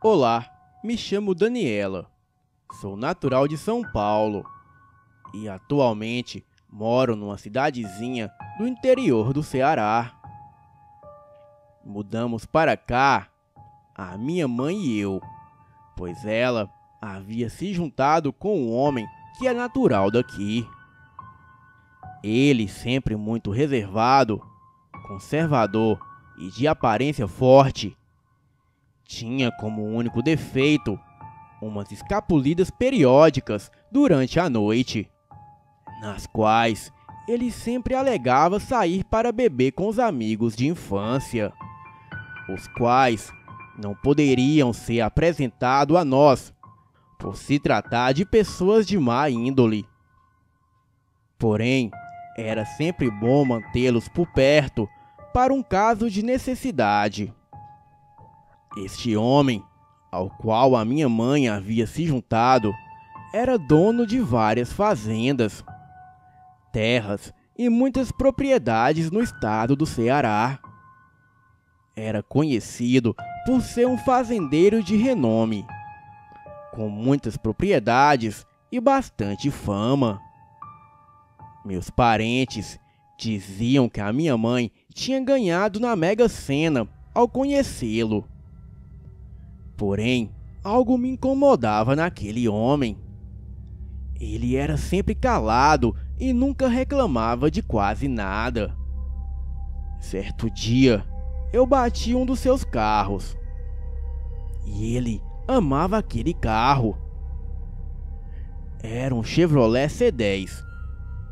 Olá, me chamo Daniela, sou natural de São Paulo e atualmente moro numa cidadezinha do interior do Ceará. Mudamos para cá, a minha mãe e eu, pois ela havia se juntado com um homem que é natural daqui. Ele, sempre muito reservado, conservador e de aparência forte, tinha como único defeito umas escapulidas periódicas durante a noite, nas quais ele sempre alegava sair para beber com os amigos de infância, os quais não poderiam ser apresentados a nós, por se tratar de pessoas de má índole. Porém, era sempre bom mantê-los por perto para um caso de necessidade. Este homem, ao qual a minha mãe havia se juntado, era dono de várias fazendas, terras e muitas propriedades no estado do Ceará. Era conhecido por ser um fazendeiro de renome, com muitas propriedades e bastante fama. Meus parentes diziam que a minha mãe tinha ganhado na Mega Sena ao conhecê-lo. Porém, algo me incomodava naquele homem. Ele era sempre calado e nunca reclamava de quase nada. Certo dia, eu bati um dos seus carros. E ele amava aquele carro. Era um Chevrolet C10,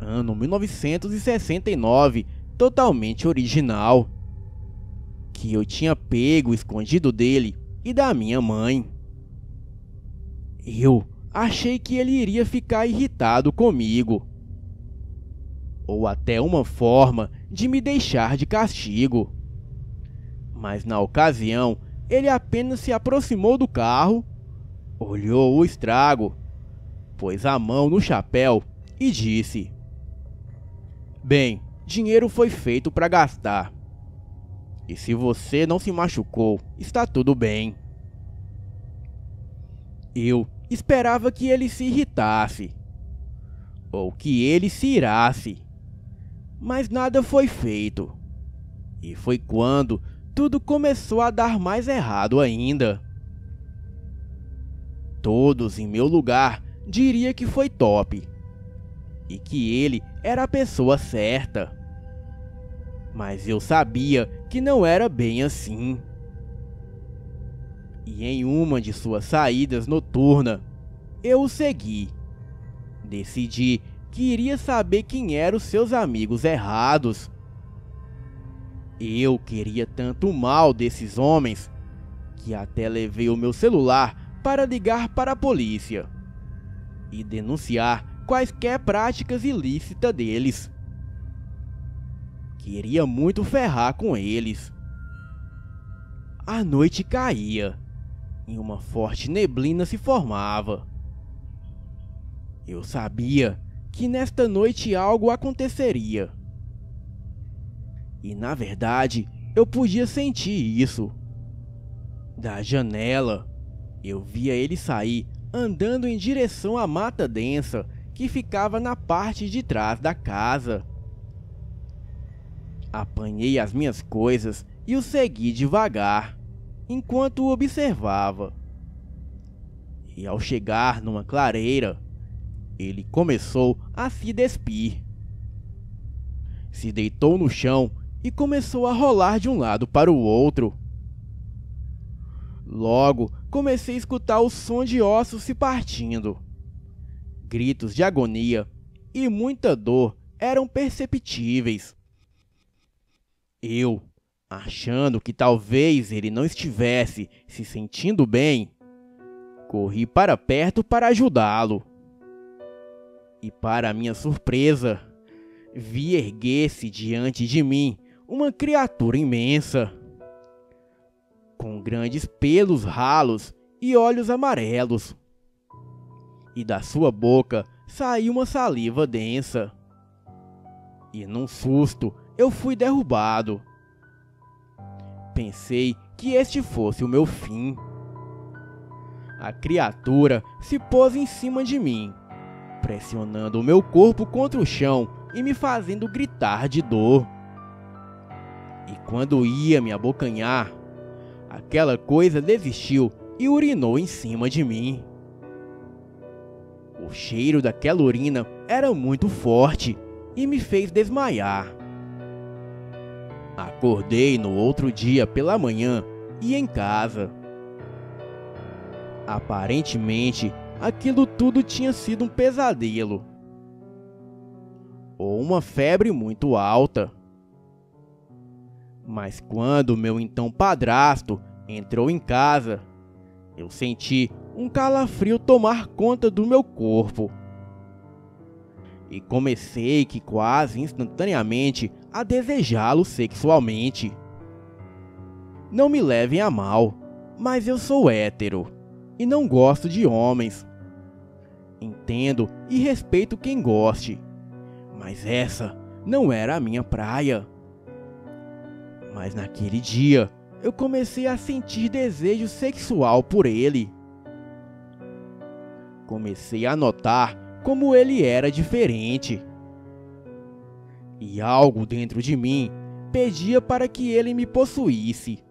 ano 1969, totalmente original, que eu tinha pego escondido dele e da minha mãe. Eu achei que ele iria ficar irritado comigo, ou até uma forma de me deixar de castigo. Mas na ocasião, ele apenas se aproximou do carro, olhou o estrago, pôs a mão no chapéu e disse: "Bem, dinheiro foi feito para gastar. E se você não se machucou, está tudo bem." Eu esperava que ele se irritasse, ou que ele se irasse, mas nada foi feito. E foi quando tudo começou a dar mais errado ainda. Todos em meu lugar diriam que foi top, e que ele era a pessoa certa. Mas eu sabia que não era bem assim. E em uma de suas saídas noturnas, eu o segui. Decidi que iria saber quem eram os seus amigos errados. Eu queria tanto o mal desses homens, que até levei o meu celular para ligar para a polícia e denunciar quaisquer práticas ilícitas deles. Queria muito ferrar com eles. A noite caía e uma forte neblina se formava. Eu sabia que nesta noite algo aconteceria. E na verdade, eu podia sentir isso. Da janela, eu via ele sair andando em direção à mata densa que ficava na parte de trás da casa. Apanhei as minhas coisas e o segui devagar, enquanto o observava. E ao chegar numa clareira, ele começou a se despir. Se deitou no chão e começou a rolar de um lado para o outro. Logo, comecei a escutar o som de ossos se partindo. Gritos de agonia e muita dor eram perceptíveis. Eu, achando que talvez ele não estivesse se sentindo bem, corri para perto para ajudá-lo. E para minha surpresa, vi erguer-se diante de mim uma criatura imensa, com grandes pelos ralos e olhos amarelos. E da sua boca saiu uma saliva densa. E num susto eu fui derrubado. Pensei que este fosse o meu fim. a criatura se pôs em cima de mim, pressionando o meu corpo contra o chão e me fazendo gritar de dor. E quando ia me abocanhar, aquela coisa desistiu e urinou em cima de mim. O cheiro daquela urina era muito forte e me fez desmaiar. Acordei no outro dia pela manhã e em casa. Aparentemente, aquilo tudo tinha sido um pesadelo ou uma febre muito alta. Mas quando meu então padrasto entrou em casa, eu senti um calafrio tomar conta do meu corpo. E comecei que quase instantaneamente a desejá-lo sexualmente. Não me levem a mal, mas eu sou hétero e não gosto de homens. Entendo e respeito quem goste, mas essa não era a minha praia. Mas naquele dia, eu comecei a sentir desejo sexual por ele. Comecei a notar como ele era diferente. E algo dentro de mim pedia para que ele me possuísse.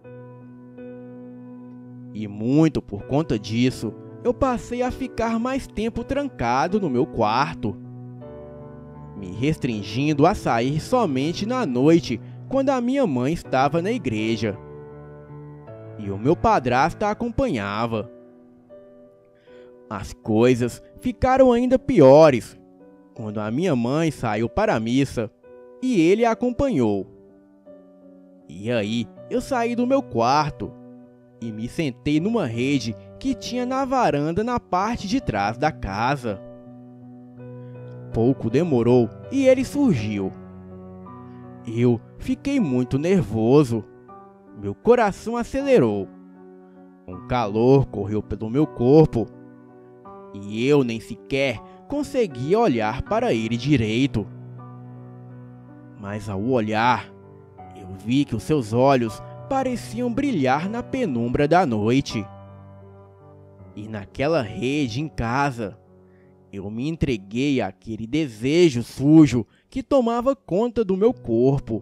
E muito por conta disso, eu passei a ficar mais tempo trancado no meu quarto, me restringindo a sair somente na noite, quando a minha mãe estava na igreja e o meu padrasto a acompanhava. As coisas ficaram ainda piores quando a minha mãe saiu para a missa e ele a acompanhou. E aí eu saí do meu quarto e me sentei numa rede que tinha na varanda na parte de trás da casa. Pouco demorou e ele surgiu. Eu fiquei muito nervoso. Meu coração acelerou. Um calor correu pelo meu corpo. E eu nem sequer conseguia olhar para ele direito. Mas ao olhar, eu vi que os seus olhos pareciam brilhar na penumbra da noite. E naquela rede em casa, eu me entreguei àquele desejo sujo que tomava conta do meu corpo.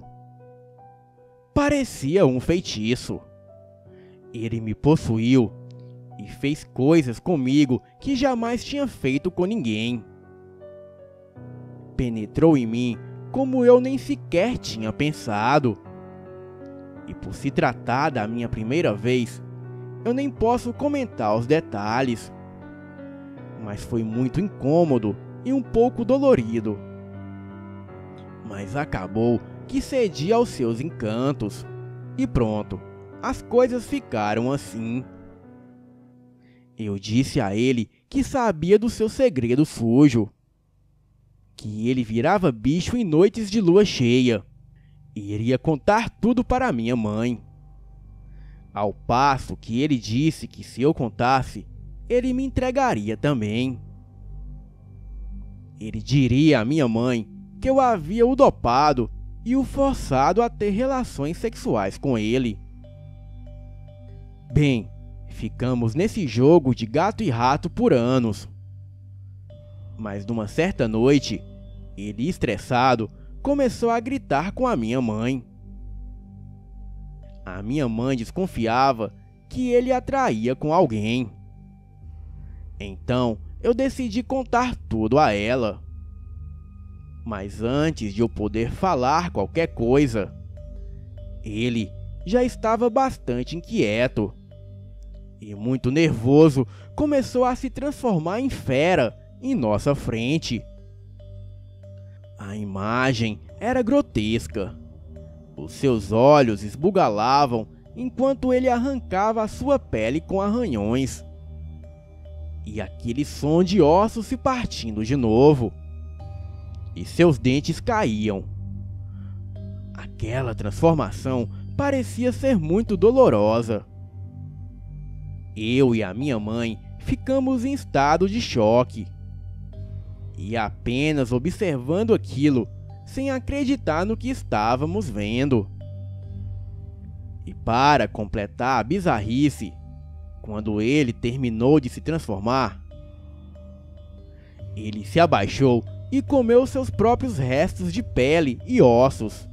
Parecia um feitiço. Ele me possuiu e fez coisas comigo que jamais tinha feito com ninguém. Penetrou em mim como eu nem sequer tinha pensado. E por se tratar da minha primeira vez, eu nem posso comentar os detalhes. Mas foi muito incômodo e um pouco dolorido. Mas acabou que cedi aos seus encantos. E pronto, as coisas ficaram assim. Eu disse a ele que sabia do seu segredo sujo, que ele virava bicho em noites de lua cheia, e iria contar tudo para minha mãe. Ao passo que ele disse que se eu contasse, ele me entregaria também. Ele diria à minha mãe que eu havia o dopado e o forçado a ter relações sexuais com ele. Bem, ficamos nesse jogo de gato e rato por anos. Mas numa certa noite, ele, estressado, começou a gritar com a minha mãe. A minha mãe desconfiava que ele atraía com alguém. Então, eu decidi contar tudo a ela. Mas antes de eu poder falar qualquer coisa, ele já estava bastante inquieto e muito nervoso, começou a se transformar em fera em nossa frente. A imagem era grotesca. Os seus olhos esbugalavam enquanto ele arrancava a sua pele com arranhões. E aquele som de ossos se partindo de novo. E seus dentes caíam. Aquela transformação parecia ser muito dolorosa. Eu e a minha mãe ficamos em estado de choque. E apenas observando aquilo, sem acreditar no que estávamos vendo. E para completar a bizarrice, quando ele terminou de se transformar, ele se abaixou e comeu seus próprios restos de pele e ossos.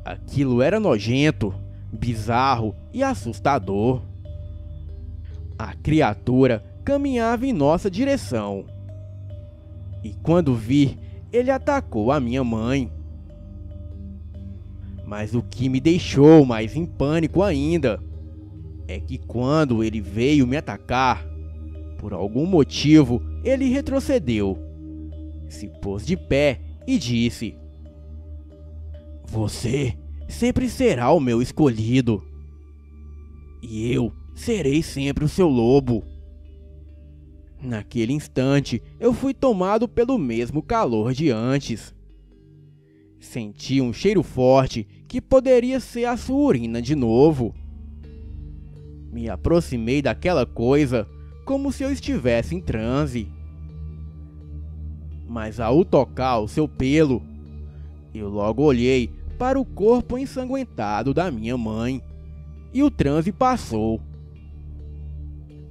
Aquilo era nojento, bizarro e assustador. A criatura caminhava em nossa direção. E quando vi, ele atacou a minha mãe. Mas o que me deixou mais em pânico ainda é que quando ele veio me atacar, por algum motivo ele retrocedeu, se pôs de pé e disse: "Você sempre será o meu escolhido, e eu serei sempre o seu lobo." Naquele instante, eu fui tomado pelo mesmo calor de antes. Senti um cheiro forte que poderia ser a sua urina de novo. Me aproximei daquela coisa como se eu estivesse em transe. Mas ao tocar o seu pelo, eu logo olhei para o corpo ensanguentado da minha mãe e o transe passou.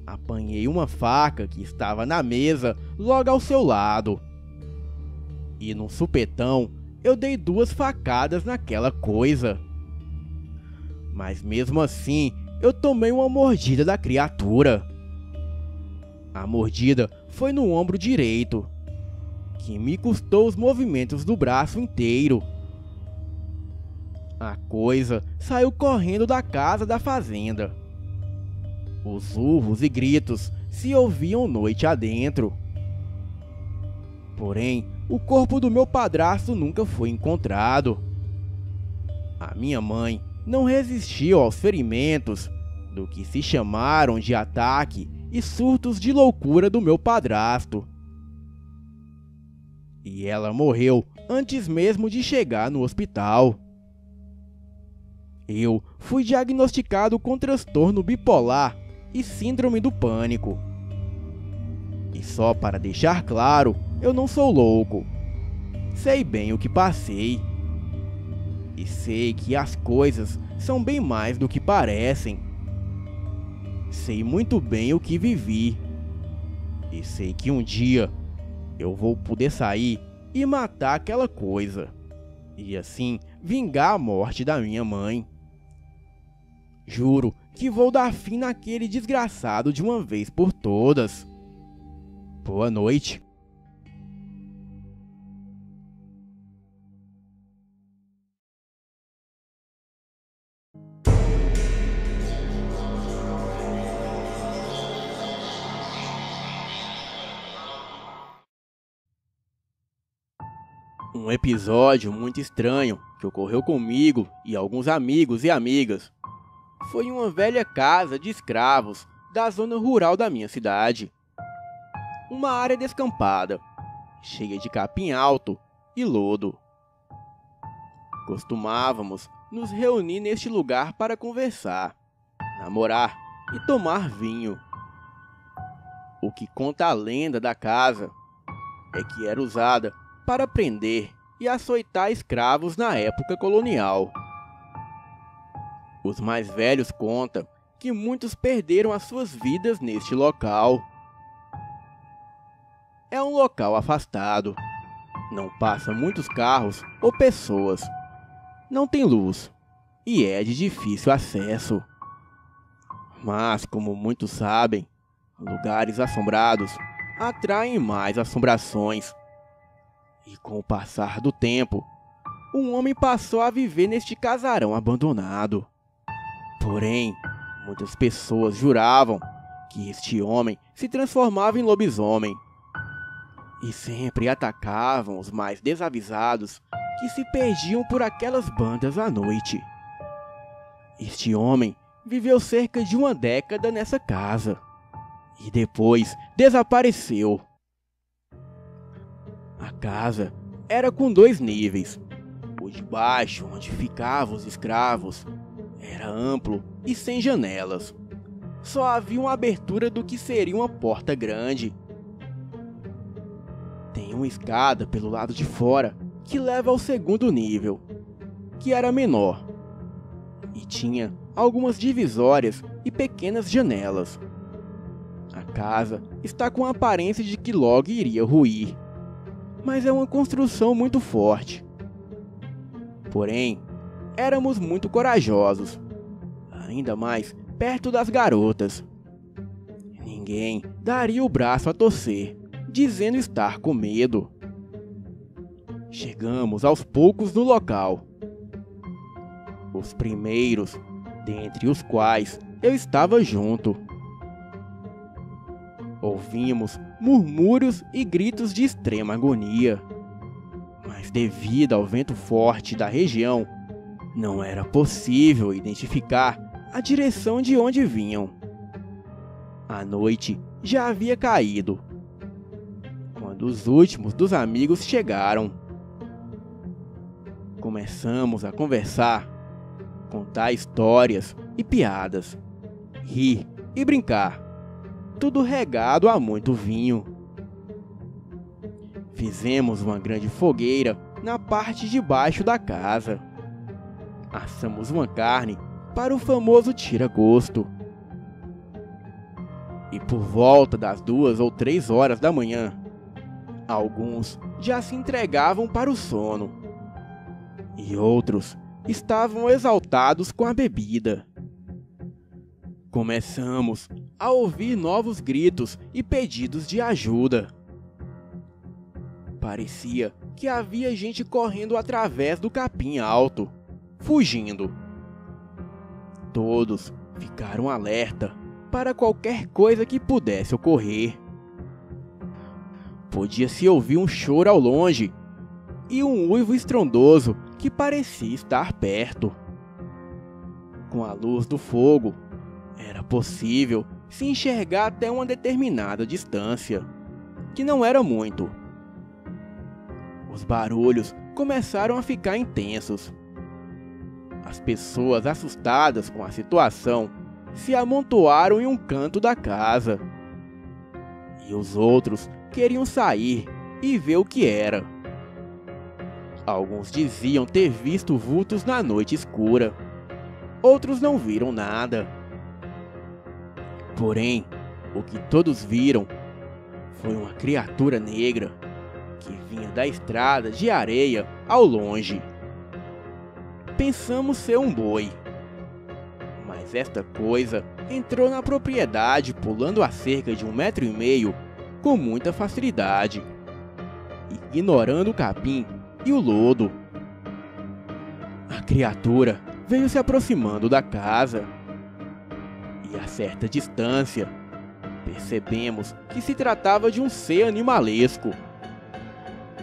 Apanhei uma faca que estava na mesa logo ao seu lado. E num supetão eu dei 2 facadas naquela coisa. Mas mesmo assim eu tomei uma mordida da criatura. A mordida foi no ombro direito, que me custou os movimentos do braço inteiro. A coisa saiu correndo da casa da fazenda. Os urros e gritos se ouviam noite adentro. Porém, o corpo do meu padrasto nunca foi encontrado. A minha mãe não resistiu aos ferimentos do que se chamaram de ataque e surtos de loucura do meu padrasto. E ela morreu antes mesmo de chegar no hospital. Eu fui diagnosticado com transtorno bipolar e síndrome do pânico. E só para deixar claro, eu não sou louco. Sei bem o que passei. E sei que as coisas são bem mais do que parecem. Sei muito bem o que vivi. E sei que um dia eu vou poder sair e matar aquela coisa. E assim vingar a morte da minha mãe. Juro que vou dar fim naquele desgraçado de uma vez por todas. Boa noite. Um episódio muito estranho que ocorreu comigo e alguns amigos e amigas foi em uma velha casa de escravos da zona rural da minha cidade. Uma área descampada, cheia de capim alto e lodo. Costumávamos nos reunir neste lugar para conversar, namorar e tomar vinho. O que conta a lenda da casa é que era usada para prender e açoitar escravos na época colonial. Os mais velhos contam que muitos perderam as suas vidas neste local. É um local afastado, não passa muitos carros ou pessoas, não tem luz e é de difícil acesso. Mas, como muitos sabem, lugares assombrados atraem mais assombrações. E com o passar do tempo, um homem passou a viver neste casarão abandonado. Porém, muitas pessoas juravam que este homem se transformava em lobisomem. E sempre atacavam os mais desavisados que se perdiam por aquelas bandas à noite. Este homem viveu cerca de 1 década nessa casa. E depois desapareceu. A casa era com 2 níveis. O de baixo, onde ficavam os escravos, era amplo e sem janelas. Só havia uma abertura do que seria uma porta grande. Tem uma escada pelo lado de fora que leva ao 2º nível, que era menor, e tinha algumas divisórias e pequenas janelas. A casa está com a aparência de que logo iria ruir, mas é uma construção muito forte. Porém, éramos muito corajosos, ainda mais perto das garotas. Ninguém daria o braço a torcer, dizendo estar com medo. Chegamos aos poucos no local. Os primeiros, dentre os quais eu estava junto. Ouvimos murmúrios e gritos de extrema agonia, mas devido ao vento forte da região, não era possível identificar a direção de onde vinham. A noite já havia caído, quando os últimos dos amigos chegaram. Começamos a conversar, contar histórias e piadas, rir e brincar, tudo regado a muito vinho. Fizemos uma grande fogueira na parte de baixo da casa. Assamos uma carne para o famoso tira-gosto. E por volta das 2 ou 3 horas da manhã, alguns já se entregavam para o sono, e outros estavam exaltados com a bebida. Começamos a ouvir novos gritos e pedidos de ajuda. Parecia que havia gente correndo através do capim alto, fugindo. Todos ficaram alerta para qualquer coisa que pudesse ocorrer. Podia-se ouvir um choro ao longe e um uivo estrondoso que parecia estar perto. Com a luz do fogo, era possível se enxergar até uma determinada distância, que não era muito. Os barulhos começaram a ficar intensos. As pessoas assustadas com a situação se amontoaram em um canto da casa. E os outros queriam sair e ver o que era. Alguns diziam ter visto vultos na noite escura. Outros não viram nada. Porém, o que todos viram foi uma criatura negra que vinha da estrada de areia ao longe. Pensamos ser um boi, mas esta coisa entrou na propriedade pulando a cerca de 1,5 metros com muita facilidade, ignorando o capim e o lodo. A criatura veio se aproximando da casa, e a certa distância percebemos que se tratava de um ser animalesco.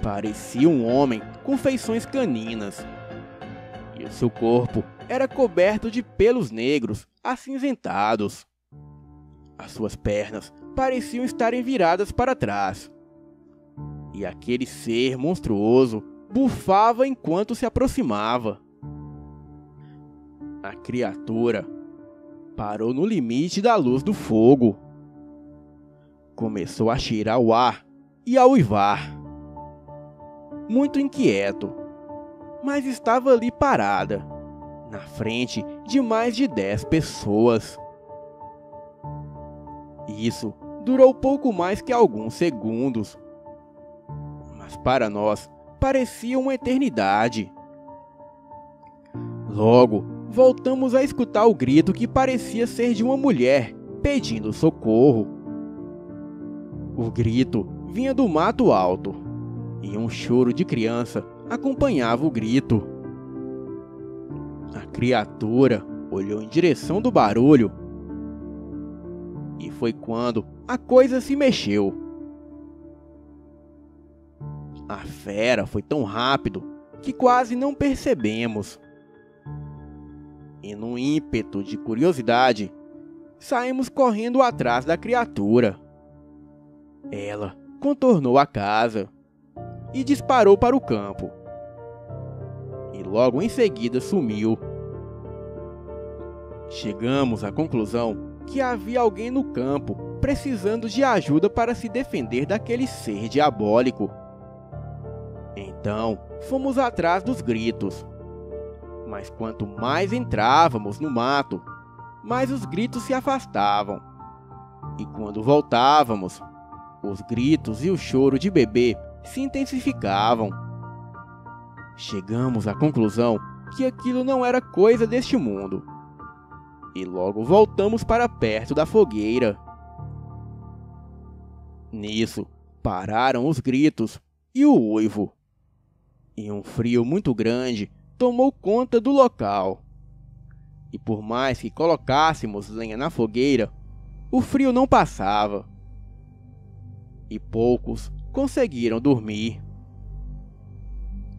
Parecia um homem com feições caninas, e o seu corpo era coberto de pelos negros acinzentados. As suas pernas pareciam estarem viradas para trás, e aquele ser monstruoso bufava enquanto se aproximava. A criatura parou no limite da luz do fogo. Começou a cheirar o ar e a uivar. Muito inquieto, mas estava ali parada, na frente de mais de 10 pessoas. Isso durou pouco mais que alguns segundos, mas para nós parecia uma eternidade. Logo, voltamos a escutar o grito que parecia ser de uma mulher pedindo socorro. O grito vinha do mato alto, e um choro de criança acompanhava o grito. A criatura olhou em direção do barulho, e foi quando a coisa se mexeu. A fera foi tão rápido que quase não percebemos. E num ímpeto de curiosidade, saímos correndo atrás da criatura. Ela contornou a casa e disparou para o campo. E logo em seguida sumiu. Chegamos à conclusão que havia alguém no campo precisando de ajuda para se defender daquele ser diabólico. Então, fomos atrás dos gritos. Mas quanto mais entrávamos no mato, mais os gritos se afastavam. E quando voltávamos, os gritos e o choro de bebê se intensificavam. Chegamos à conclusão que aquilo não era coisa deste mundo. E logo voltamos para perto da fogueira. Nisso, pararam os gritos e o uivo. E um frio muito grande tomou conta do local. E por mais que colocássemos lenha na fogueira, o frio não passava. E poucos conseguiram dormir.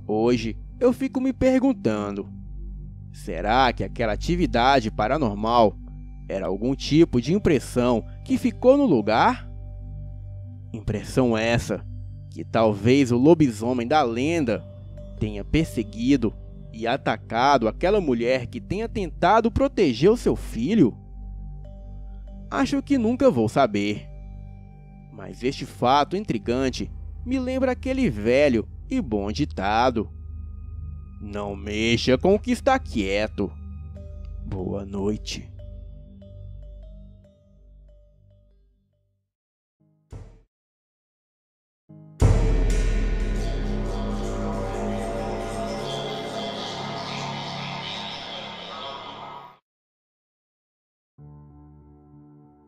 Hoje eu fico me perguntando: será que aquela atividade paranormal era algum tipo de impressão que ficou no lugar? Impressão essa que talvez o lobisomem da lenda tenha perseguido e atacado aquela mulher que tenha tentado proteger o seu filho? Acho que nunca vou saber. Mas este fato intrigante me lembra aquele velho e bom ditado: não mexa com o que está quieto. Boa noite.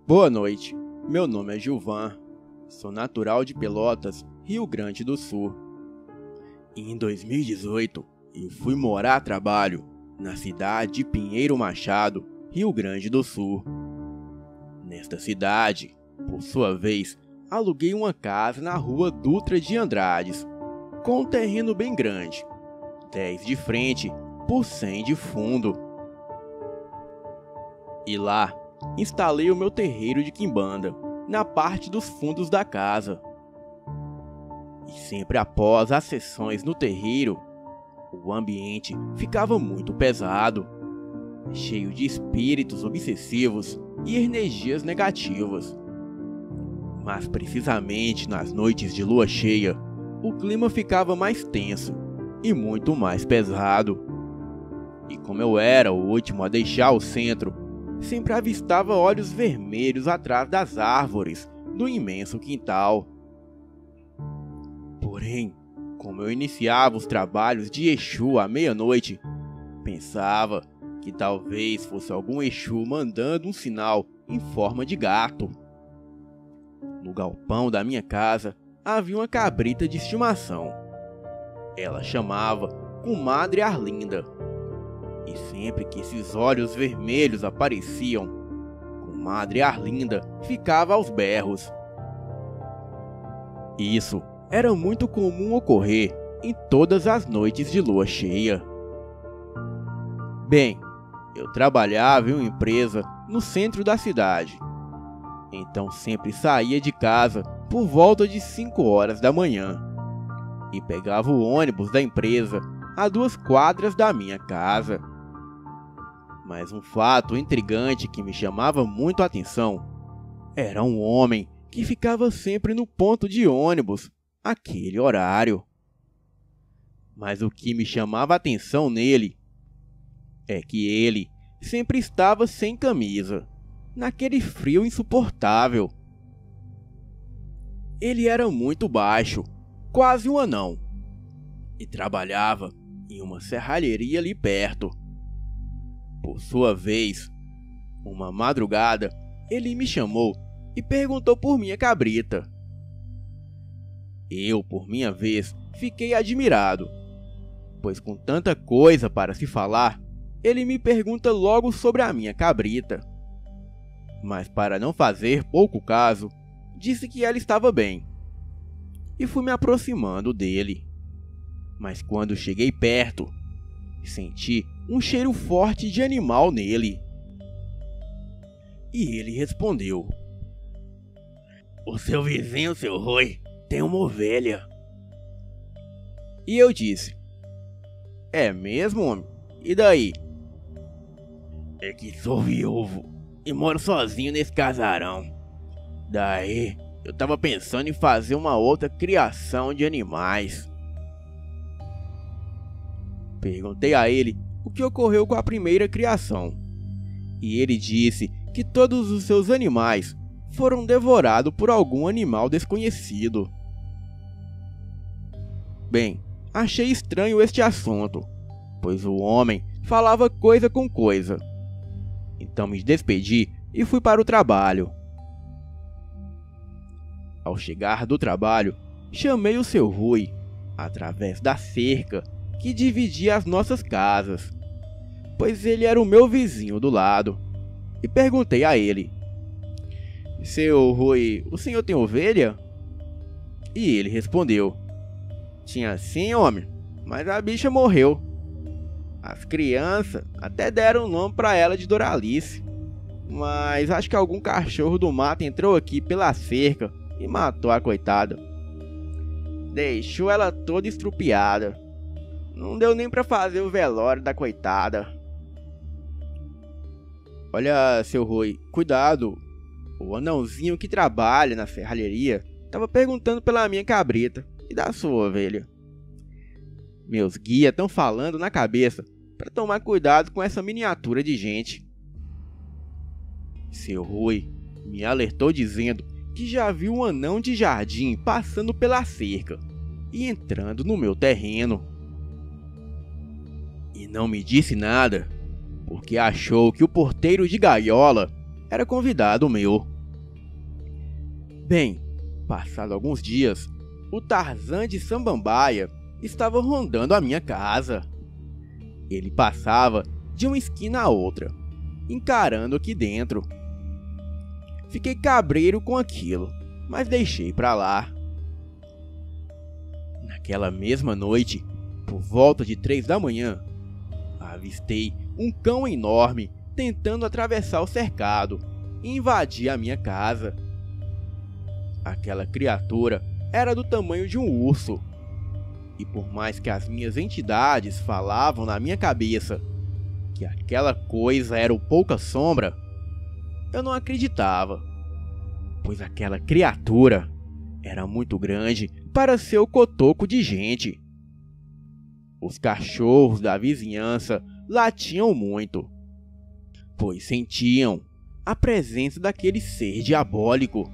Boa noite, meu nome é Gilvan, sou natural de Pelotas, Rio Grande do Sul. E em 2018, eu fui morar a trabalho na cidade de Pinheiro Machado, Rio Grande do Sul. Nesta cidade, por sua vez, aluguei uma casa na rua Dutra de Andrades, com um terreno bem grande, 10 de frente por 100 de fundo. E lá, instalei o meu terreiro de quimbanda, na parte dos fundos da casa. E sempre após as sessões no terreiro, o ambiente ficava muito pesado, cheio de espíritos obsessivos e energias negativas. Mas precisamente nas noites de lua cheia, o clima ficava mais tenso e muito mais pesado. E como eu era o último a deixar o centro, sempre avistava olhos vermelhos atrás das árvores do imenso quintal. Porém, como eu iniciava os trabalhos de Exu à meia-noite, pensava que talvez fosse algum Exu mandando um sinal em forma de gato. No galpão da minha casa havia uma cabrita de estimação. Ela chamava Comadre Arlinda. E sempre que esses olhos vermelhos apareciam, Comadre Arlinda ficava aos berros. Isso era muito comum ocorrer em todas as noites de lua cheia. Bem, eu trabalhava em uma empresa no centro da cidade, então sempre saía de casa por volta de 5 horas da manhã e pegava o ônibus da empresa a 2 quadras da minha casa. Mas um fato intrigante que me chamava muito a atenção era um homem que ficava sempre no ponto de ônibus àquele horário. Mas o que me chamava a atenção nele é que ele sempre estava sem camisa, naquele frio insuportável. Ele era muito baixo, quase um anão, e trabalhava em uma serralheria ali perto. Por sua vez, uma madrugada, ele me chamou e perguntou por minha cabrita. Eu, por minha vez, fiquei admirado, pois com tanta coisa para se falar, ele me pergunta logo sobre a minha cabrita. Mas para não fazer pouco caso, disse que ela estava bem, e fui me aproximando dele. Mas quando cheguei perto, senti um cheiro forte de animal nele. E ele respondeu: "O seu vizinho, seu Rui, tem uma ovelha." E eu disse: "É mesmo, homem? E daí?" "É que sou viúvo e moro sozinho nesse casarão. Daí eu tava pensando em fazer uma outra criação de animais." Perguntei a ele o que ocorreu com a primeira criação. E ele disse que todos os seus animais foram devorados por algum animal desconhecido. Bem, achei estranho este assunto, pois o homem falava coisa com coisa. Então me despedi e fui para o trabalho. Ao chegar do trabalho, chamei o seu Rui, através da cerca que dividia as nossas casas, pois ele era o meu vizinho do lado, e perguntei a ele: "Seu Rui, o senhor tem ovelha?" E ele respondeu: "Tinha sim, homem, mas a bicha morreu. As crianças até deram o nome para ela de Doralice, mas acho que algum cachorro do mato entrou aqui pela cerca e matou a coitada. Deixou ela toda estrupiada. Não deu nem para fazer o velório da coitada." "Olha, seu Rui, cuidado. O anãozinho que trabalha na serralheria estava perguntando pela minha cabrita e da sua ovelha. Meus guias estão falando na cabeça para tomar cuidado com essa miniatura de gente." Seu Rui me alertou dizendo que já viu um anão de jardim passando pela cerca e entrando no meu terreno. E não me disse nada, porque achou que o porteiro de gaiola era convidado meu. Bem, passado alguns dias, o Tarzan de Samambaia estava rondando a minha casa. Ele passava de uma esquina a outra, encarando aqui dentro. Fiquei cabreiro com aquilo, mas deixei pra lá. Naquela mesma noite, por volta de 3 da manhã, avistei um cão enorme tentando atravessar o cercado e invadir a minha casa. Aquela criatura era do tamanho de um urso, e por mais que as minhas entidades falavam na minha cabeça que aquela coisa era o Pouca Sombra, eu não acreditava, pois aquela criatura era muito grande para ser o cotoco de gente. Os cachorros da vizinhança latiam muito, pois sentiam a presença daquele ser diabólico.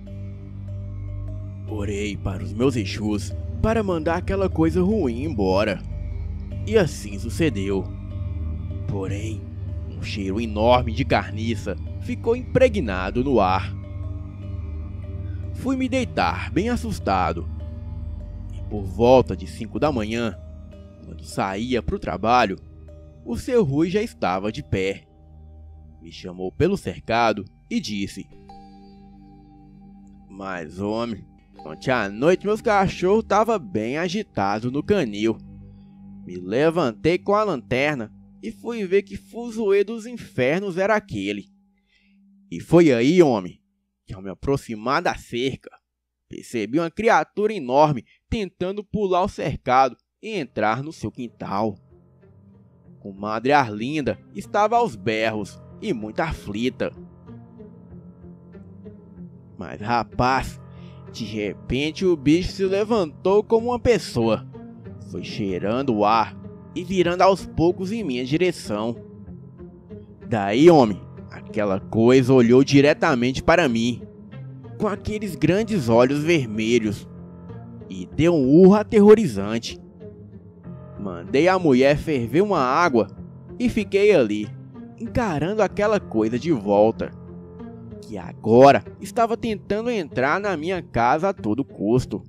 Orei para os meus Exus para mandar aquela coisa ruim embora, e assim sucedeu. Porém, um cheiro enorme de carniça ficou impregnado no ar. Fui me deitar bem assustado, e por volta de 5 da manhã, quando saía para o trabalho, o seu Rui já estava de pé. Me chamou pelo cercado e disse: "Mas, homem, ontem à noite meus cachorros estavam bem agitados no canil. Me levantei com a lanterna e fui ver que fuzuê dos infernos era aquele. E foi aí, homem, que ao me aproximar da cerca, percebi uma criatura enorme tentando pular o cercado e entrar no seu quintal. Comadre Arlinda estava aos berros e muito aflita. Mas, rapaz, de repente o bicho se levantou como uma pessoa, foi cheirando o ar e virando aos poucos em minha direção. Daí, homem, aquela coisa olhou diretamente para mim, com aqueles grandes olhos vermelhos, e deu um urro aterrorizante. Mandei a mulher ferver uma água e fiquei ali, encarando aquela coisa de volta, que agora estava tentando entrar na minha casa a todo custo.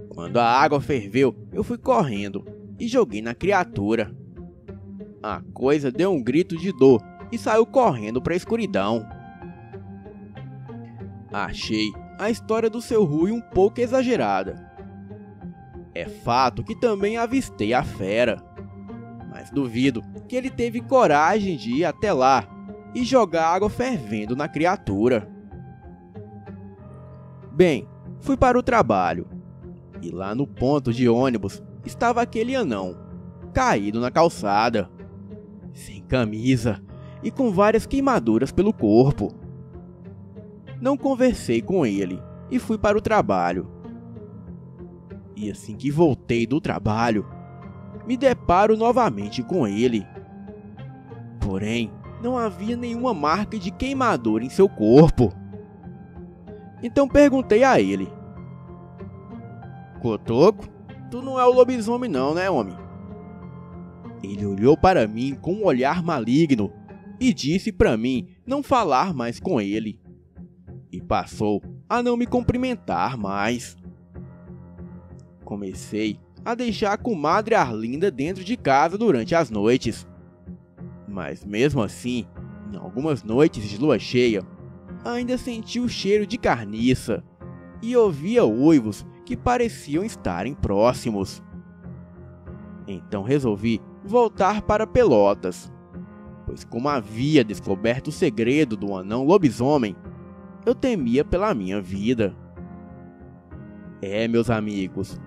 Quando a água ferveu, eu fui correndo e joguei na criatura. A coisa deu um grito de dor e saiu correndo para a escuridão. Achei a história do seu Rui um pouco exagerada. É fato que também avistei a fera, mas duvido que ele teve coragem de ir até lá e jogar água fervendo na criatura. Bem, fui para o trabalho, e lá no ponto de ônibus estava aquele anão, caído na calçada, sem camisa e com várias queimaduras pelo corpo. Não conversei com ele e fui para o trabalho. E assim que voltei do trabalho, me deparo novamente com ele. Porém, não havia nenhuma marca de queimadura em seu corpo. Então perguntei a ele: Cotoco, tu não é o lobisomem não, né, homem? Ele olhou para mim com um olhar maligno e disse para mim não falar mais com ele. E passou a não me cumprimentar mais. Comecei a deixar a comadre Arlinda dentro de casa durante as noites. Mas mesmo assim, em algumas noites de lua cheia, ainda senti o cheiro de carniça e ouvia uivos que pareciam estarem próximos. Então resolvi voltar para Pelotas, pois como havia descoberto o segredo do anão lobisomem, eu temia pela minha vida. Meus amigos,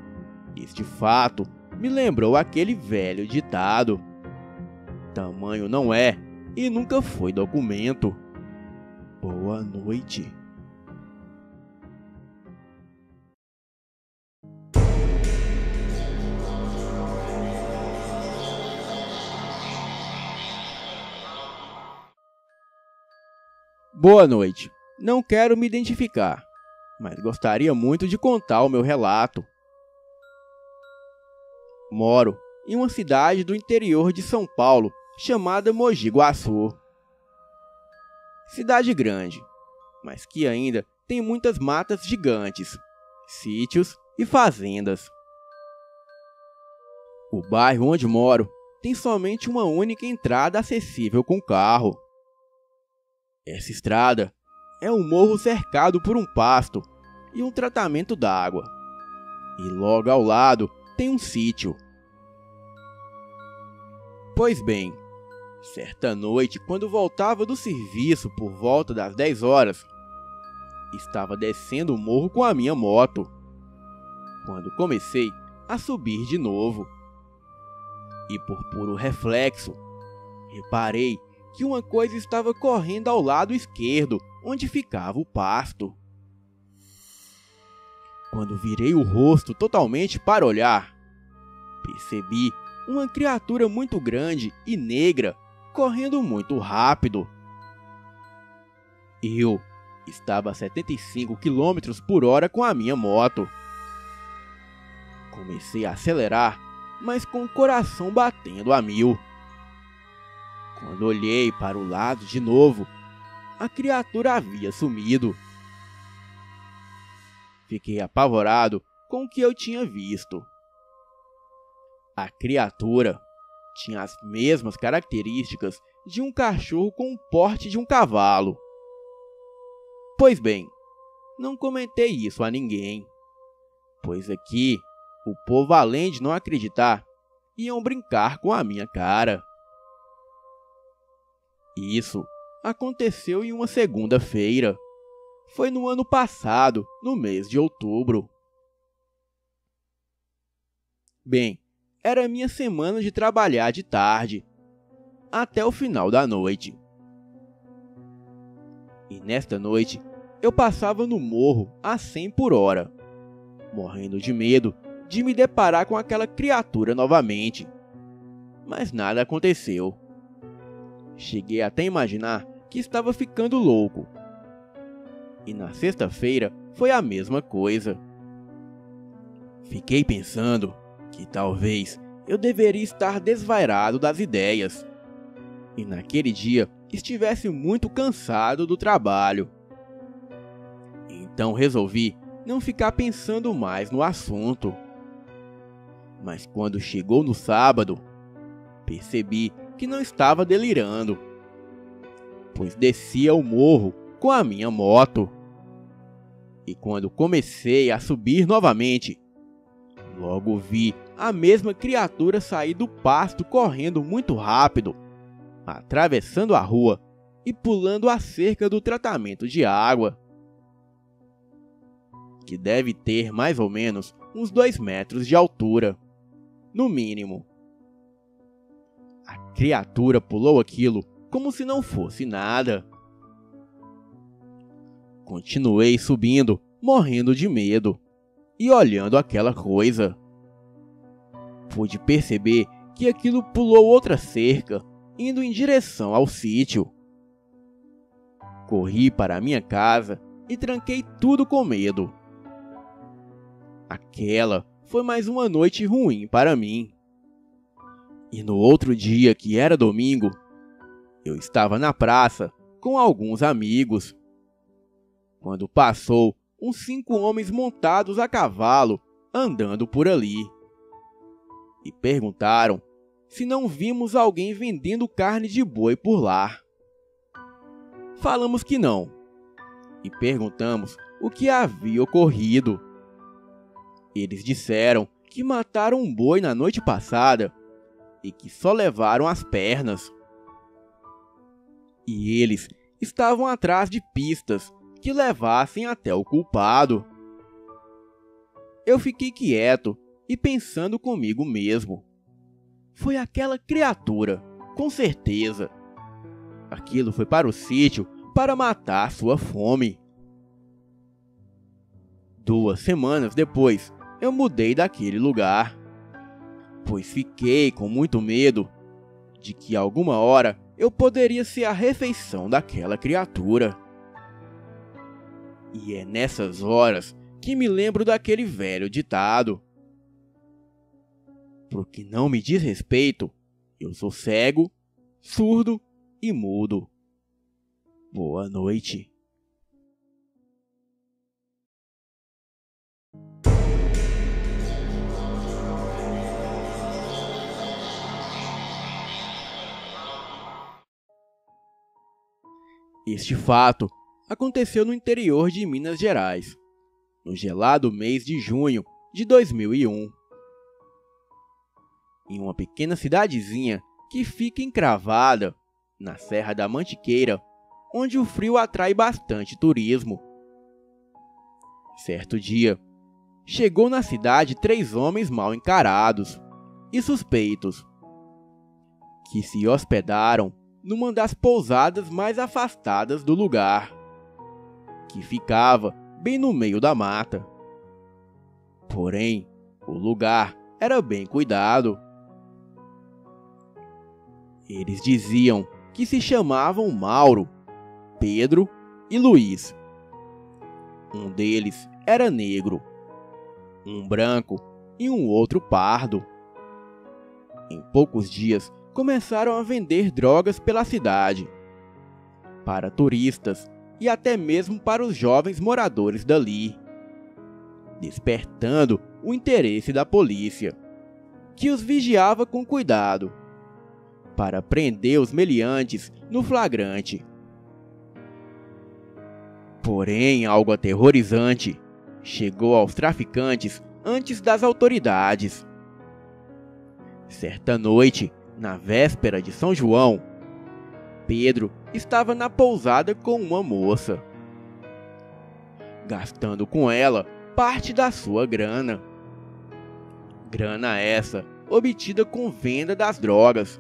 este fato me lembrou aquele velho ditado: tamanho não é e nunca foi documento. Boa noite. Boa noite. Não quero me identificar, mas gostaria muito de contar o meu relato. Moro em uma cidade do interior de São Paulo chamada Mogi Guaçu. Cidade grande, mas que ainda tem muitas matas gigantes, sítios e fazendas. O bairro onde moro tem somente uma única entrada acessível com carro. Essa estrada é um morro cercado por um pasto e um tratamento d'água. E logo ao lado tem um sítio. Pois bem, certa noite, quando voltava do serviço por volta das 10 horas, estava descendo o morro com a minha moto, quando comecei a subir de novo. E por puro reflexo, reparei que uma coisa estava correndo ao lado esquerdo, onde ficava o pasto. Quando virei o rosto totalmente para olhar, percebi uma criatura muito grande e negra correndo muito rápido. Eu estava a 75 km por hora com a minha moto. Comecei a acelerar, mas com o coração batendo a 1000. Quando olhei para o lado de novo, a criatura havia sumido. Fiquei apavorado com o que eu tinha visto. A criatura tinha as mesmas características de um cachorro com o porte de um cavalo. Pois bem, não comentei isso a ninguém, pois aqui o povo, além de não acreditar, iam brincar com a minha cara. Isso aconteceu em uma segunda-feira. Foi no ano passado, no mês de outubro. Bem, era minha semana de trabalhar de tarde, até o final da noite. E nesta noite, eu passava no morro a 100 por hora, morrendo de medo de me deparar com aquela criatura novamente. Mas nada aconteceu. Cheguei até a imaginar que estava ficando louco. E na sexta-feira foi a mesma coisa. Fiquei pensando que talvez eu deveria estar desvairado das ideias e naquele dia estivesse muito cansado do trabalho. Então resolvi não ficar pensando mais no assunto. Mas quando chegou no sábado, percebi que não estava delirando, pois descia o morro com a minha moto. E quando comecei a subir novamente, logo vi a mesma criatura sair do pasto correndo muito rápido, atravessando a rua e pulando a cerca do tratamento de água, que deve ter mais ou menos uns 2 metros de altura, no mínimo. A criatura pulou aquilo como se não fosse nada. Continuei subindo, morrendo de medo, e olhando aquela coisa. pude perceber que aquilo pulou outra cerca, indo em direção ao sítio. Corri para a minha casa e tranquei tudo com medo. Aquela foi mais uma noite ruim para mim. E no outro dia, que era domingo, eu estava na praça com alguns amigos, quando passou uns 5 homens montados a cavalo andando por ali. E perguntaram se não vimos alguém vendendo carne de boi por lá. Falamos que não, e perguntamos o que havia ocorrido. Eles disseram que mataram um boi na noite passada e que só levaram as pernas. E eles estavam atrás de pistas que levassem até o culpado. Eu fiquei quieto e pensando comigo mesmo. Foi aquela criatura, com certeza. Aquilo foi para o sítio para matar sua fome. 2 semanas depois, eu mudei daquele lugar, pois fiquei com muito medo de que alguma hora eu poderia ser a refeição daquela criatura. E é nessas horas que me lembro daquele velho ditado: pro que não me diz respeito, eu sou cego, surdo e mudo. Boa noite. Este fato aconteceu no interior de Minas Gerais, no gelado mês de junho de 2001. Em uma pequena cidadezinha que fica encravada na Serra da Mantiqueira, onde o frio atrai bastante turismo. Certo dia, chegou na cidade 3 homens mal encarados e suspeitos, que se hospedaram numa das pousadas mais afastadas do lugar, que ficava bem no meio da mata. Porém, o lugar era bem cuidado. Eles diziam que se chamavam Mauro, Pedro e Luiz. Um deles era negro, um branco e um outro pardo. Em poucos dias, começaram a vender drogas pela cidade, para turistas e até mesmo para os jovens moradores dali, despertando o interesse da polícia, que os vigiava com cuidado, para prender os meliantes no flagrante. Porém, algo aterrorizante chegou aos traficantes antes das autoridades. Certa noite, na véspera de São João, Pedro estava na pousada com uma moça, gastando com ela parte da sua grana. Grana essa obtida com venda das drogas.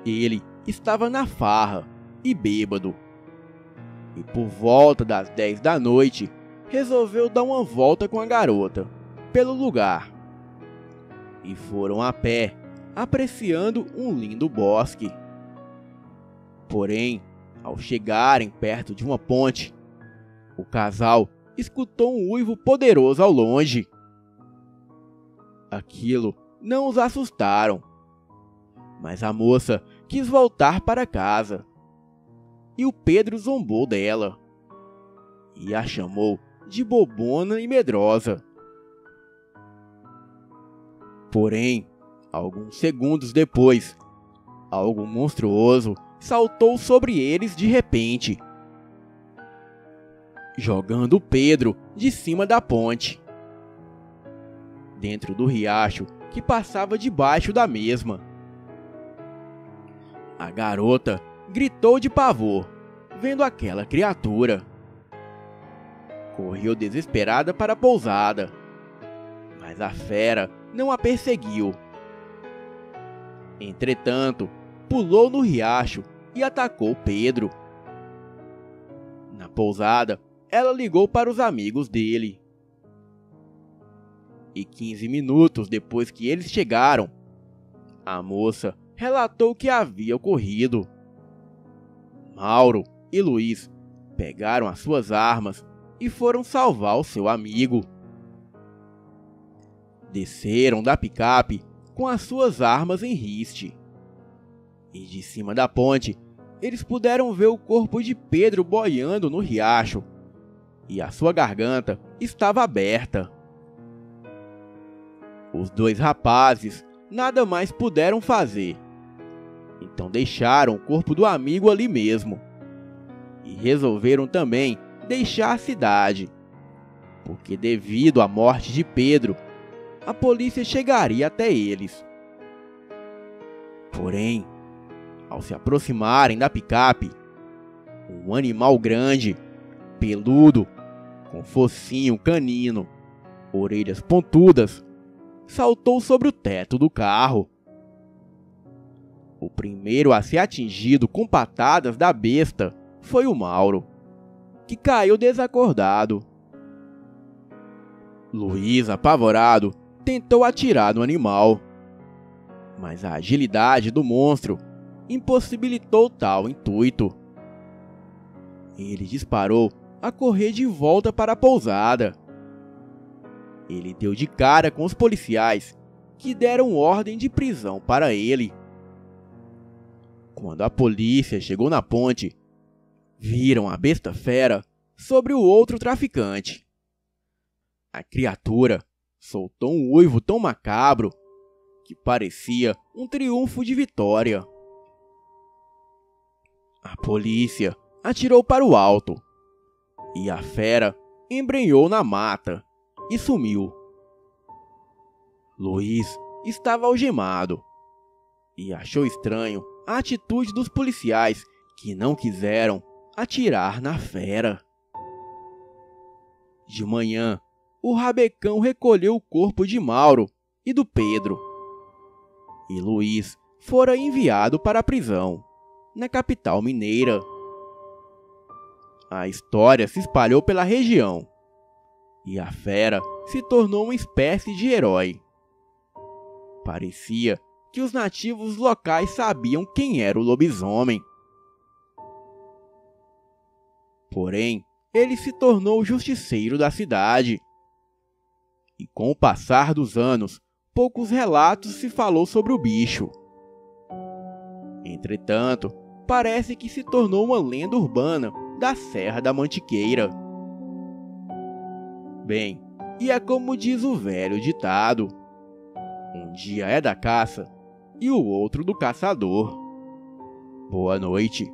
Ele estava na farra e bêbado, e por volta das 10 da noite resolveu dar uma volta com a garota pelo lugar. E foram a pé, apreciando um lindo bosque. Porém, ao chegarem perto de uma ponte, o casal escutou um uivo poderoso ao longe. Aquilo não os assustaram, mas a moça quis voltar para casa, e o Pedro zombou dela e a chamou de bobona e medrosa. Porém, alguns segundos depois, algo monstruoso saltou sobre eles de repente, jogando Pedro de cima da ponte, dentro do riacho que passava debaixo da mesma. A garota gritou de pavor, vendo aquela criatura. Correu desesperada para a pousada, mas a fera não a perseguiu. Entretanto, pulou no riacho e atacou Pedro. Na pousada, ela ligou para os amigos dele. E 15 minutos depois que eles chegaram, a moça relatou o que havia ocorrido. Mauro e Luiz pegaram as suas armas e foram salvar o seu amigo. Desceram da picape com as suas armas em riste. E de cima da ponte, eles puderam ver o corpo de Pedro boiando no riacho. E a sua garganta estava aberta. Os dois rapazes nada mais puderam fazer. Então deixaram o corpo do amigo ali mesmo. E resolveram também deixar a cidade. Porque devido à morte de Pedro, a polícia chegaria até eles. Porém, ao se aproximarem da picape, um animal grande, peludo, com focinho canino, orelhas pontudas, saltou sobre o teto do carro. O primeiro a ser atingido com patadas da besta foi o Mauro, que caiu desacordado. Luiz, apavorado, tentou atirar no animal, mas a agilidade do monstro impossibilitou tal intuito. Ele disparou a correr de volta para a pousada. Ele deu de cara com os policiais, que deram ordem de prisão para ele. Quando a polícia chegou na ponte, viram a besta fera sobre o outro traficante. A criatura soltou um uivo tão macabro que parecia um triunfo de vitória. A polícia atirou para o alto e a fera embrenhou na mata e sumiu. Luiz estava algemado e achou estranho a atitude dos policiais que não quiseram atirar na fera. De manhã, o rabecão recolheu o corpo de Mauro e do Pedro. E Luiz fora enviado para a prisão, na capital mineira. A história se espalhou pela região e a fera se tornou uma espécie de herói. Parecia que os nativos locais sabiam quem era o lobisomem. Porém, ele se tornou o justiceiro da cidade. E com o passar dos anos, poucos relatos se falou sobre o bicho. Entretanto, parece que se tornou uma lenda urbana da Serra da Mantiqueira. Bem, e é como diz o velho ditado: um dia é da caça e o outro do caçador. Boa noite.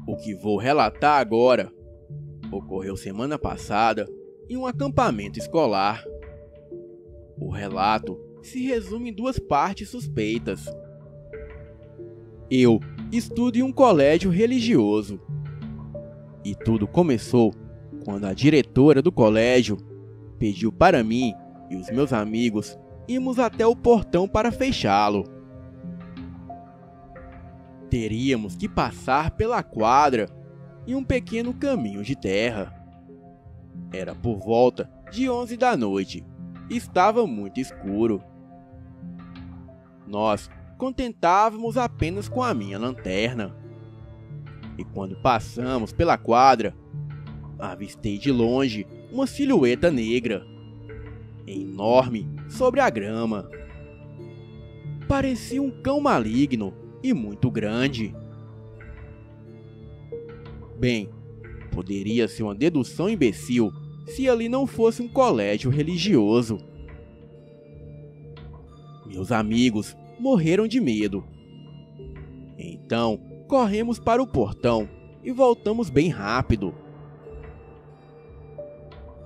O que vou relatar agora ocorreu semana passada em um acampamento escolar. O relato se resume em duas partes suspeitas. Eu estudo em um colégio religioso. E tudo começou quando a diretora do colégio pediu para mim e os meus amigos irmos até o portão para fechá-lo. Teríamos que passar pela quadra e um pequeno caminho de terra. Era por volta de 11 da noite e estava muito escuro. Nós contentávamos apenas com a minha lanterna. E quando passamos pela quadra, avistei de longe uma silhueta negra, enorme sobre a grama. Parecia um cão maligno e muito grande. Bem, poderia ser uma dedução imbecil se ali não fosse um colégio religioso. Meus amigos morreram de medo. Então, corremos para o portão e voltamos bem rápido.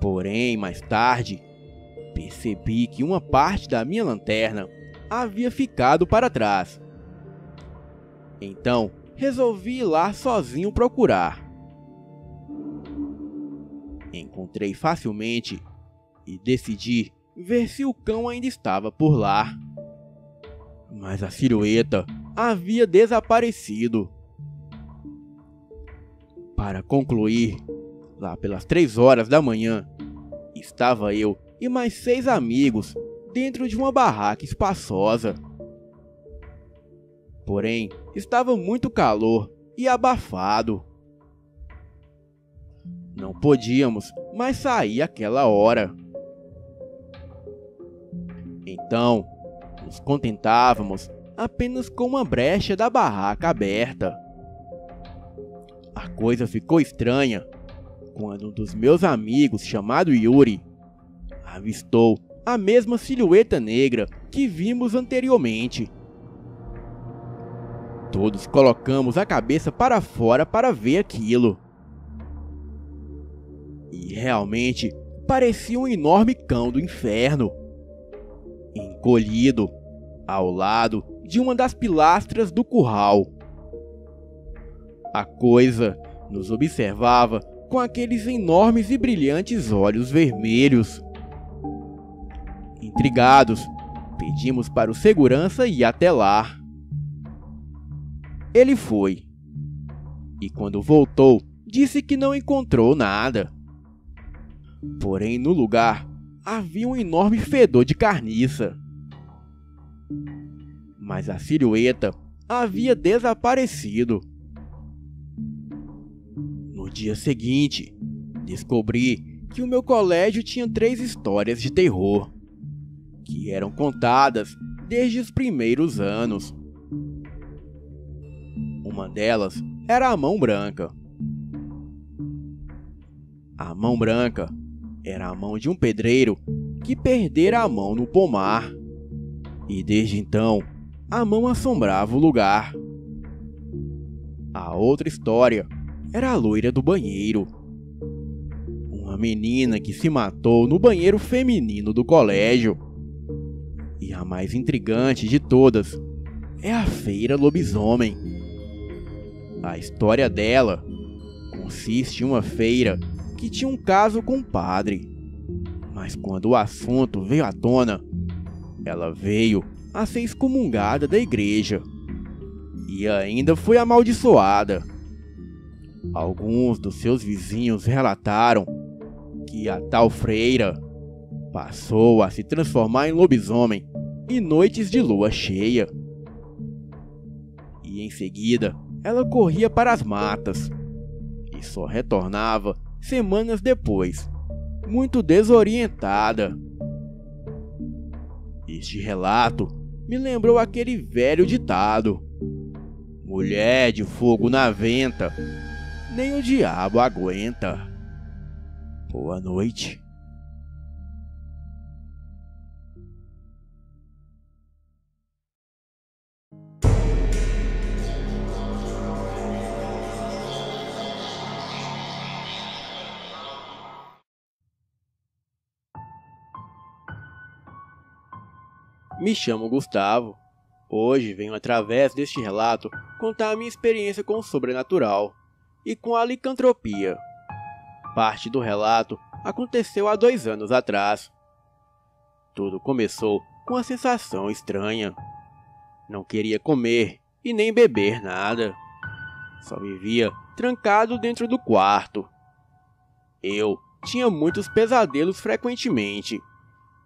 Porém, mais tarde, percebi que uma parte da minha lanterna havia ficado para trás. Então, resolvi ir lá sozinho procurar. Encontrei facilmente e decidi ver se o cão ainda estava por lá. Mas a silhueta havia desaparecido. Para concluir, lá pelas 3 horas da manhã, estava eu e mais 6 amigos dentro de uma barraca espaçosa. Porém, estava muito calor e abafado. Não podíamos mais sair àquela hora. Então, nos contentávamos apenas com uma brecha da barraca aberta. A coisa ficou estranha quando um dos meus amigos, chamado Yuri, avistou a mesma silhueta negra que vimos anteriormente. Todos colocamos a cabeça para fora para ver aquilo. E realmente parecia um enorme cão do inferno, encolhido ao lado de uma das pilastras do curral. A coisa nos observava com aqueles enormes e brilhantes olhos vermelhos. Intrigados, pedimos para o segurança ir até lá. Ele foi, e quando voltou, disse que não encontrou nada. Porém, no lugar, havia um enorme fedor de carniça. Mas a silhueta havia desaparecido. No dia seguinte, descobri que o meu colégio tinha 3 histórias de terror, que eram contadas desde os primeiros anos. Uma delas era a mão branca. A mão branca era a mão de um pedreiro que perdera a mão no pomar, e desde então a mão assombrava o lugar. A outra história era a loira do banheiro, uma menina que se matou no banheiro feminino do colégio. E a mais intrigante de todas é a feira lobisomem. A história dela consiste em uma feira que tinha um caso com um padre, mas quando o assunto veio à tona, ela veio a ser excomungada da igreja e ainda foi amaldiçoada. Alguns dos seus vizinhos relataram que a tal freira passou a se transformar em lobisomem em noites de lua cheia. E em seguida, ela corria para as matas e só retornava semanas depois, muito desorientada. Este relato me lembrou aquele velho ditado: mulher de fogo na venta, nem o diabo aguenta. Boa noite. Me chamo Gustavo. Hoje venho, através deste relato, contar a minha experiência com o sobrenatural e com a licantropia. Parte do relato aconteceu há 2 anos atrás. Tudo começou com uma sensação estranha. Não queria comer e nem beber nada. Só vivia trancado dentro do quarto. Eu tinha muitos pesadelos frequentemente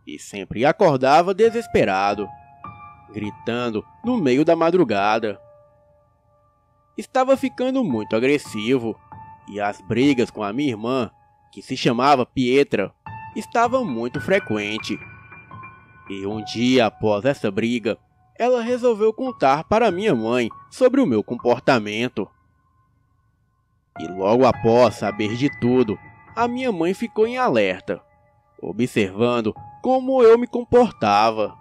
e sempre acordava desesperado, gritando no meio da madrugada. Estava ficando muito agressivo e as brigas com a minha irmã, que se chamava Pietra, estavam muito frequentes. E um dia após essa briga, ela resolveu contar para minha mãe sobre o meu comportamento. E logo após saber de tudo, a minha mãe ficou em alerta, observando como eu me comportava.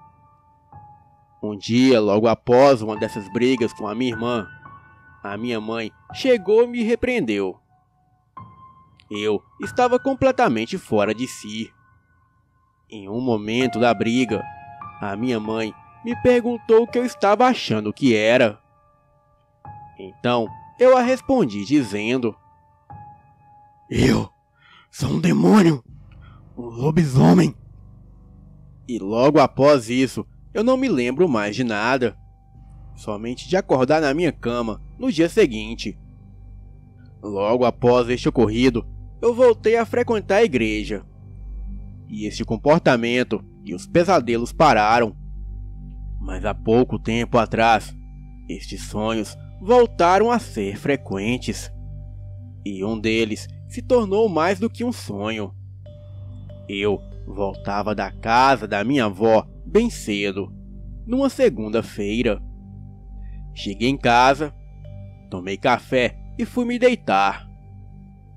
Um dia, logo após uma dessas brigas com a minha mãe chegou e me repreendeu. Eu estava completamente fora de si. Em um momento da briga, a minha mãe me perguntou o que eu estava achando que era. Então, eu a respondi dizendo: eu sou um demônio, um lobisomem. E logo após isso, eu não me lembro mais de nada, somente de acordar na minha cama no dia seguinte. Logo após este ocorrido, eu voltei a frequentar a igreja. E este comportamento e os pesadelos pararam. Mas há pouco tempo atrás, estes sonhos voltaram a ser frequentes. E um deles se tornou mais do que um sonho. Eu voltava da casa da minha avó bem cedo, numa segunda-feira. Cheguei em casa, tomei café e fui me deitar.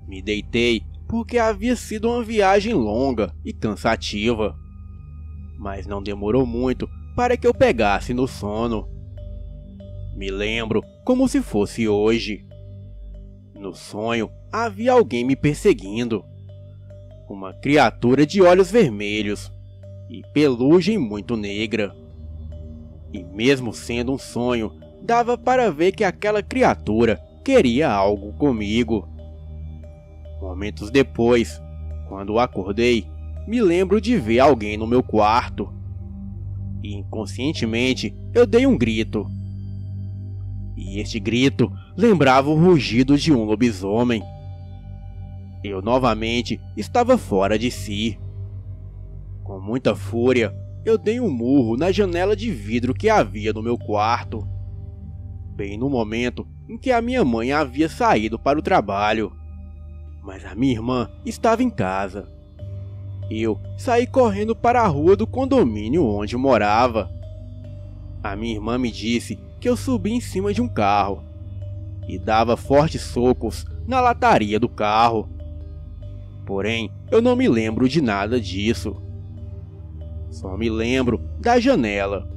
Me deitei porque havia sido uma viagem longa e cansativa. Mas não demorou muito para que eu pegasse no sono. Me lembro como se fosse hoje. No sonho havia alguém me perseguindo. Uma criatura de olhos vermelhos e pelugem muito negra. E mesmo sendo um sonho, dava para ver que aquela criatura queria algo comigo. Momentos depois, quando acordei, me lembro de ver alguém no meu quarto. E inconscientemente eu dei um grito. E este grito lembrava o rugido de um lobisomem. Eu novamente estava fora de si. Com muita fúria, eu dei um murro na janela de vidro que havia no meu quarto, bem no momento em que a minha mãe havia saído para o trabalho. Mas a minha irmã estava em casa. Eu saí correndo para a rua do condomínio onde morava. A minha irmã me disse que eu subi em cima de um carro e dava fortes socos na lataria do carro. Porém, eu não me lembro de nada disso. Só me lembro da janela,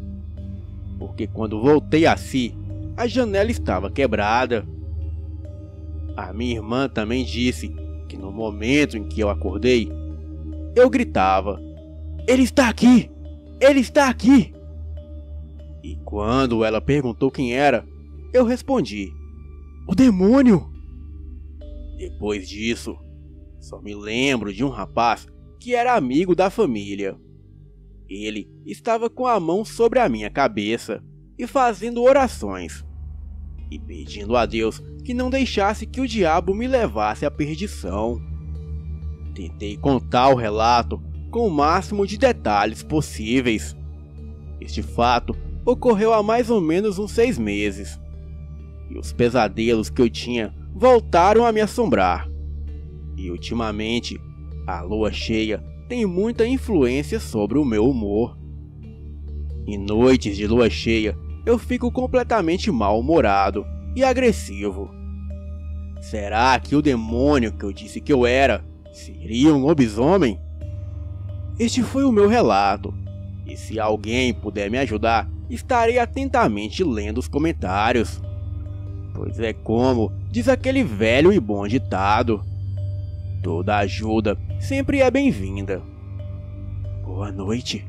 porque quando voltei a si, a janela estava quebrada. A minha irmã também disse que no momento em que eu acordei, eu gritava: "Ele está aqui! Ele está aqui!" E quando ela perguntou quem era, eu respondi: "O demônio!" Depois disso, só me lembro de um rapaz que era amigo da família. Ele estava com a mão sobre a minha cabeça e fazendo orações e pedindo a Deus que não deixasse que o diabo me levasse à perdição. Tentei contar o relato com o máximo de detalhes possíveis. Este fato ocorreu há mais ou menos uns 6 meses. E os pesadelos que eu tinha voltaram a me assombrar. E ultimamente, a lua cheia tem muita influência sobre o meu humor. Em noites de lua cheia, eu fico completamente mal-humorado e agressivo. Será que o demônio que eu disse que eu era seria um lobisomem? Este foi o meu relato, e se alguém puder me ajudar, estarei atentamente lendo os comentários. Pois é como diz aquele velho e bom ditado: toda ajuda sempre é bem-vinda. Boa noite.